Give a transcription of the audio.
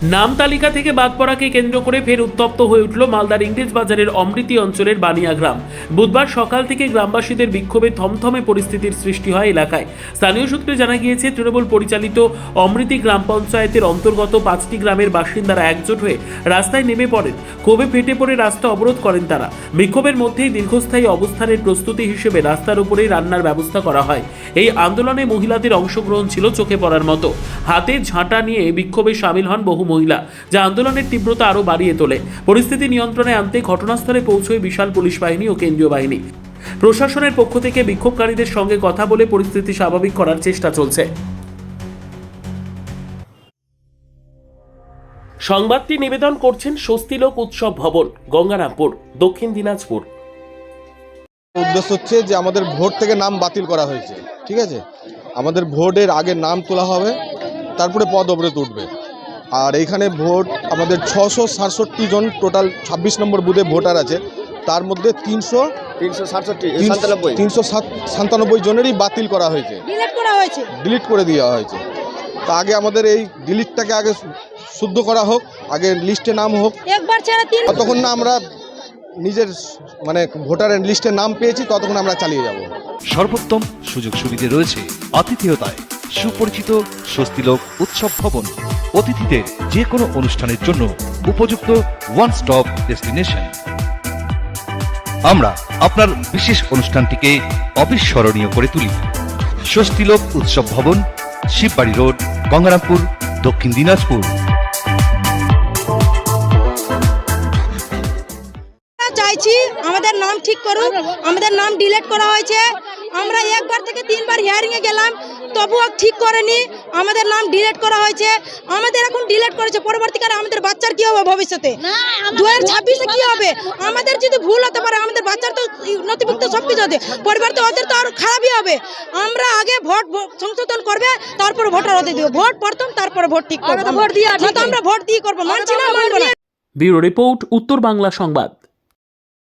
নাম তালিকা থেকে বাদ পড়াকে কেন্দ্র করে ফের উত্তপ্ত হয়ে উঠল মালদার ইংরেজ বাজারের অমৃতি অঞ্চলের বানিয়া গ্রাম। বুধবার সকাল থেকে গ্রামবাসীদের বিক্ষোভে থমথমে পরিস্থিতির সৃষ্টি হয় এলাকায়। স্থানীয় সূত্রে জানা গিয়েছে, তৃণমূল পরিচালিত অমৃতি গ্রাম পঞ্চায়েতের অন্তর্গত 5টি গ্রামের বাসিন্দারা একজোট হয়ে রাস্তায় নেমে পড়েন। ক্ষোভে ফেটে পড়ে রাস্তা অবরোধ করেন তারা। বিক্ষোভের মধ্যেই দীর্ঘস্থায়ী অবস্থানের প্রস্তুতি হিসেবে রাস্তার উপরেই রান্নার ব্যবস্থা করা হয়। এই আন্দোলনে মহিলাদের অংশগ্রহণ ছিল চোখে পড়ার মতো। হাতে ঝাঁটা নিয়ে বিক্ষোভে সামিল হন বহু মহিলা, যা আন্দোলনের তীব্রতা আরও বাড়িয়ে তোলে। পরিস্থিতি নিয়ন্ত্রণে আনতে ঘটনাস্থলে পৌঁছয় বিশাল পুলিশ বাহিনী ও কেন্দ্রীয় বাহিনী। প্রশাসনের পক্ষ থেকে বিক্ষোভকারীদের সঙ্গে কথা বলে পরিস্থিতি স্বাভাবিক করার চেষ্টা চলছে। সংবাদটি নিবেদন করছেন স্বস্তিলোক উৎসব ভবন, গঙ্গারামপুর, দক্ষিণ দিনাজপুর। উদ্দেশ্য হচ্ছে যে আমাদের ভোট থেকে নাম বাতিল করা হয়েছে, ঠিক আছে। আমাদের ভোটের আগে নাম তোলা হবে, তারপরে পদ অবরোধ উঠবে। আর এইখানে ভোট আমাদের 667 জন টোটাল 26 নম্বর বুথে ভোটার আছে। তার মধ্যে 397 জনেরই বাতিল করা হয়েছে, ডিলিট করে দেওয়া হয়েছে। তা আগে আমাদের এই ডিলিটটাকে আগে শুদ্ধ করা হোক, আগে লিস্টে নাম হোক। একবার ছাড়া তিন ততক্ষণ না আমরা নিজের ভোটারের লিস্টে নাম পেয়েছি, ততক্ষণ আমরা চালিয়ে যাব। সর্বোত্তম সুযোগ সুবিধা রয়েছে আতিথেয়তায়। সুপরিচিত স্বস্তিলোক উৎসব ভবন অতিথিদের যে কোনো অনুষ্ঠানের জন্য উপযুক্ত ওয়ান স্টপ ডেস্টিনেশন। আমরা আপনার বিশেষ অনুষ্ঠানটিকে অবিস্মরণীয় করে তুলি। স্বস্তিলোক উৎসব ভবন, শিববাড়ি রোড, গঙ্গারামপুর, দক্ষিণ দিনাজপুর। চাইছি আমাদের নাম ঠিক করুন। আমাদের নাম ডিলিট করা হয়েছে। আমরা একবার থেকে 3বার হিয়ারিং এ গেলাম, তবুও ঠিক করেনি। আমাদের নাম ডিলিট করা হয়েছে। আমাদের এখন ডিলিট করেছে, পরবর্তীকালে আমাদের বাচ্চার কি হবে ভবিষ্যতে? 2026-এ কি হবে? আমাদের যদি ভুল হতে পারে, আমাদের বাচ্চার তো নথিভুক্ত সবকিছু আছে, পরিবার তো ওদের তো আরো খারাপই হবে। আমরা আগে ভোট সংশোধন করবে, তারপরে ভোটার হতে দিব। ভোট পড়তাম, তারপরে ভোট ঠিক করবো। ভোট দিয়ে আমরা ভোট দিয়ে করবো, মানছি না, মানবো না। ব্যুরো রিপোর্ট, উত্তর বাংলা সংবাদ।